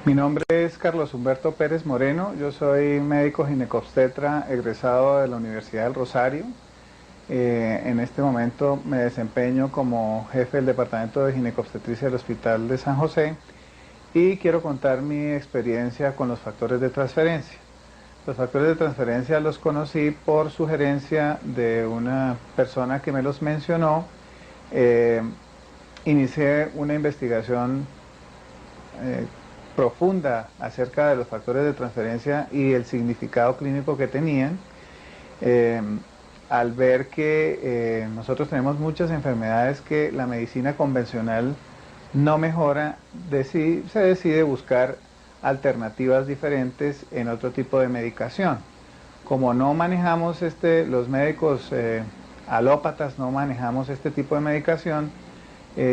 Mi nombre es Carlos Humberto Pérez Moreno, yo soy médico ginecobstetra egresado de la Universidad del Rosario. En este momento me desempeño como jefe del Departamento de Ginecobstetricia del Hospital de San José y quiero contar mi experiencia con los factores de transferencia. Los factores de transferencia los conocí por sugerencia de una persona que me los mencionó. Eh, Inicié una investigación profunda acerca de los factores de transferencia y el significado clínico que tenían, eh, al ver que nosotros tenemos muchas enfermedades que la medicina convencional no mejora, se decide buscar alternativas diferentes en otro tipo de medicación. Como no manejamos los médicos alópatas no manejamos este tipo de medicación,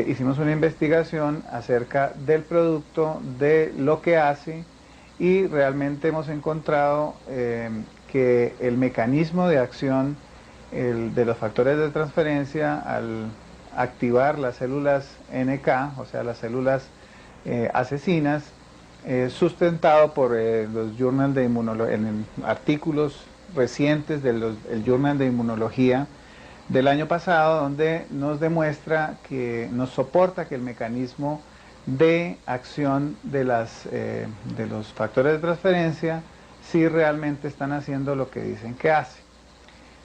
hicimos una investigación acerca del producto, de lo que hace, y realmente hemos encontrado que el mecanismo de acción de los factores de transferencia al activar las células NK, o sea, las células asesinas, sustentado por los journal de en artículos recientes del Journal de Inmunología del año pasado, donde nos demuestra que nos soporta que el mecanismo de acción de los factores de transferencia sí realmente están haciendo lo que dicen que hace.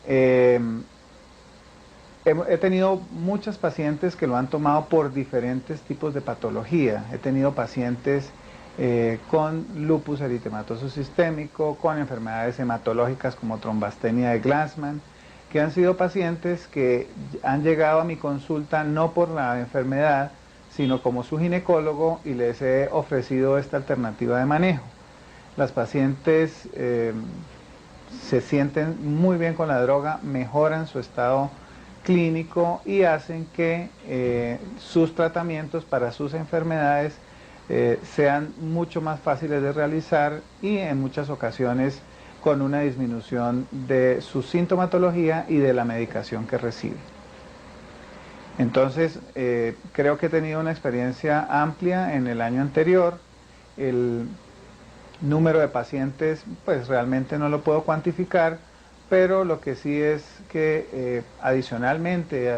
He tenido muchas pacientes que lo han tomado por diferentes tipos de patología. He tenido pacientes con lupus eritematoso sistémico, con enfermedades hematológicas como trombastenia de Glasman, que han sido pacientes que han llegado a mi consulta no por la enfermedad, sino como su ginecólogo, y les he ofrecido esta alternativa de manejo. Las pacientes se sienten muy bien con la droga, mejoran su estado clínico y hacen que sus tratamientos para sus enfermedades sean mucho más fáciles de realizar y en muchas ocasiones con una disminución de su sintomatología y de la medicación que recibe. Entonces, creo que he tenido una experiencia amplia en el año anterior. El número de pacientes, pues realmente no lo puedo cuantificar, pero lo que sí es que adicionalmente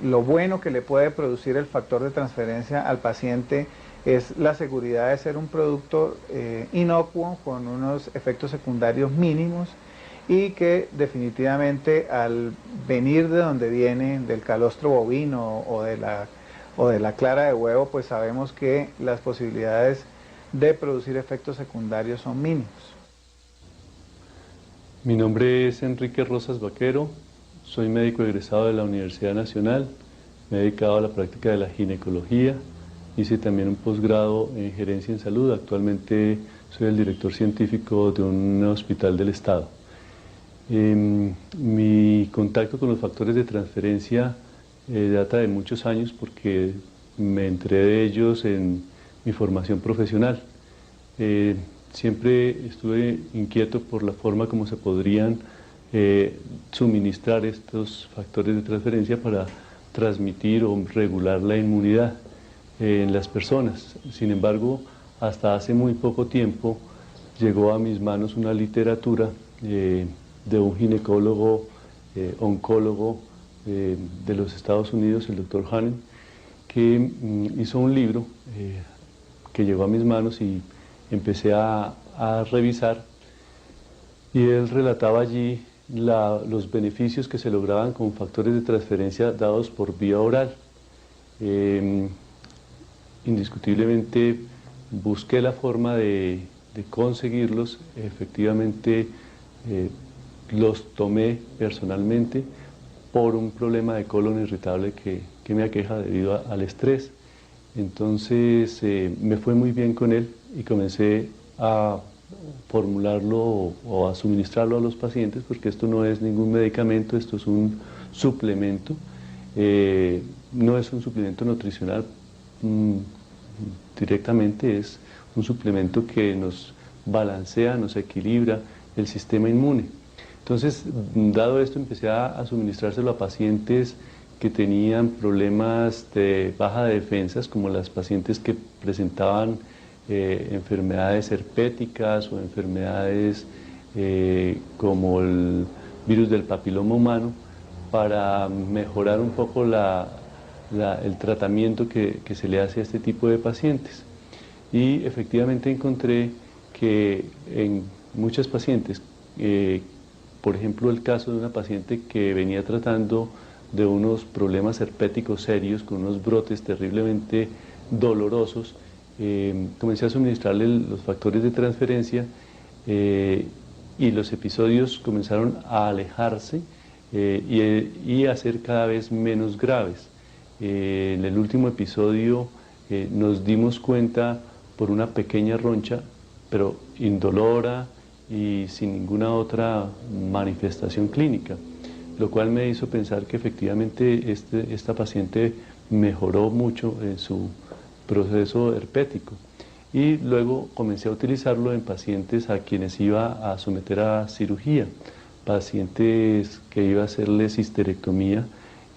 lo bueno que le puede producir el factor de transferencia al paciente es la seguridad de ser un producto inocuo con unos efectos secundarios mínimos, y que definitivamente al venir de donde viene, del calostro bovino o de la clara de huevo, pues sabemos que las posibilidades de producir efectos secundarios son mínimos. Mi nombre es Enrique Rosas Vaquero, soy médico egresado de la Universidad Nacional, me he dedicado a la práctica de la ginecología, hice también un posgrado en gerencia en salud, actualmente soy el director científico de un hospital del estado. Mi contacto con los factores de transferencia data de muchos años porque me enteré de ellos en mi formación profesional. Siempre estuve inquieto por la forma como se podrían suministrar estos factores de transferencia para transmitir o regular la inmunidad en las personas. Sin embargo, hasta hace muy poco tiempo llegó a mis manos una literatura de un ginecólogo, oncólogo de los Estados Unidos, el Dr. Hannon, que hizo un libro que llegó a mis manos y empecé a revisar, y él relataba allí los beneficios que se lograban con factores de transferencia dados por vía oral. Indiscutiblemente busqué la forma de conseguirlos, efectivamente los tomé personalmente por un problema de colon irritable que me aqueja debido al estrés. Entonces me fue muy bien con él y comencé a formularlo o a suministrarlo a los pacientes, porque esto no es ningún medicamento, esto es un suplemento, no es un suplemento nutricional directamente, es un suplemento que nos balancea, nos equilibra el sistema inmune. Entonces, dado esto, empecé a suministrárselo a pacientes que tenían problemas de baja de defensas, como las pacientes que presentaban enfermedades herpéticas o enfermedades como el virus del papiloma humano, para mejorar un poco el tratamiento que se le hace a este tipo de pacientes. Y efectivamente encontré que en muchas pacientes, por ejemplo el caso de una paciente que venía tratando de unos problemas herpéticos serios, con unos brotes terriblemente dolorosos, comencé a suministrarle los factores de transferencia y los episodios comenzaron a alejarse y a ser cada vez menos graves. En el último episodio nos dimos cuenta por una pequeña roncha, pero indolora y sin ninguna otra manifestación clínica, lo cual me hizo pensar que efectivamente esta paciente mejoró mucho en su proceso herpético. Y luego comencé a utilizarlo en pacientes a quienes iba a someter a cirugía, pacientes que iba a hacerles histerectomía.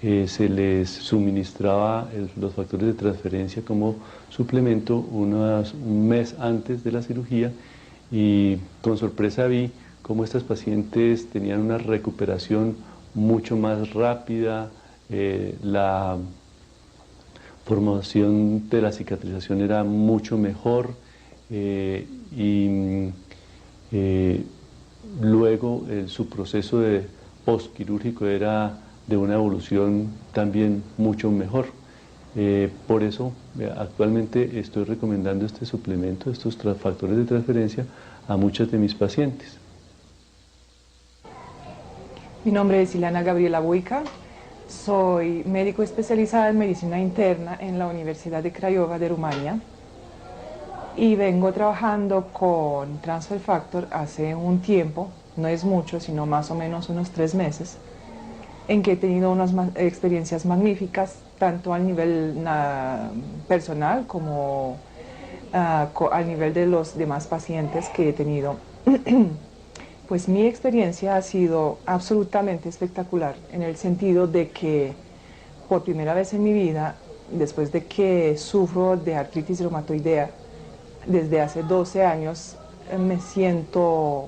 Se les suministraba los factores de transferencia como suplemento un mes antes de la cirugía, y con sorpresa vi cómo estas pacientes tenían una recuperación mucho más rápida, la formación de la cicatrización era mucho mejor luego su proceso de postquirúrgico era de una evolución también mucho mejor. Por eso actualmente estoy recomendando este suplemento, estos factores de transferencia, a muchas de mis pacientes. Mi nombre es Ilana Gabriela Buica, soy médico especializada en medicina interna en la Universidad de Craiova de Rumania y vengo trabajando con Transfer Factor hace un tiempo, no es mucho, sino más o menos unos 3 meses, en que he tenido unas experiencias magníficas, tanto a nivel personal como a nivel de los demás pacientes que he tenido. Pues mi experiencia ha sido absolutamente espectacular, en el sentido de que por primera vez en mi vida, después de que sufro de artritis reumatoidea desde hace 12 años, me siento,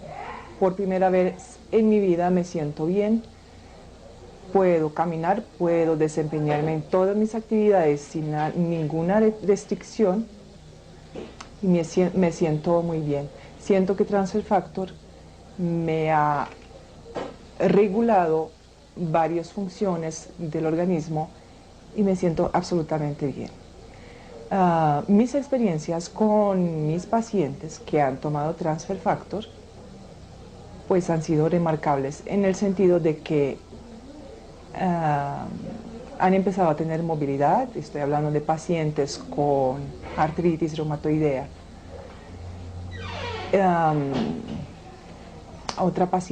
por primera vez en mi vida me siento bien. Puedo caminar, puedo desempeñarme en todas mis actividades sin ninguna restricción y me siento muy bien. Siento que Transfer Factor me ha regulado varias funciones del organismo y me siento absolutamente bien. Mis experiencias con mis pacientes que han tomado Transfer Factor pues han sido remarcables, en el sentido de que han empezado a tener movilidad. Estoy hablando de pacientes con artritis reumatoidea. Otra paciente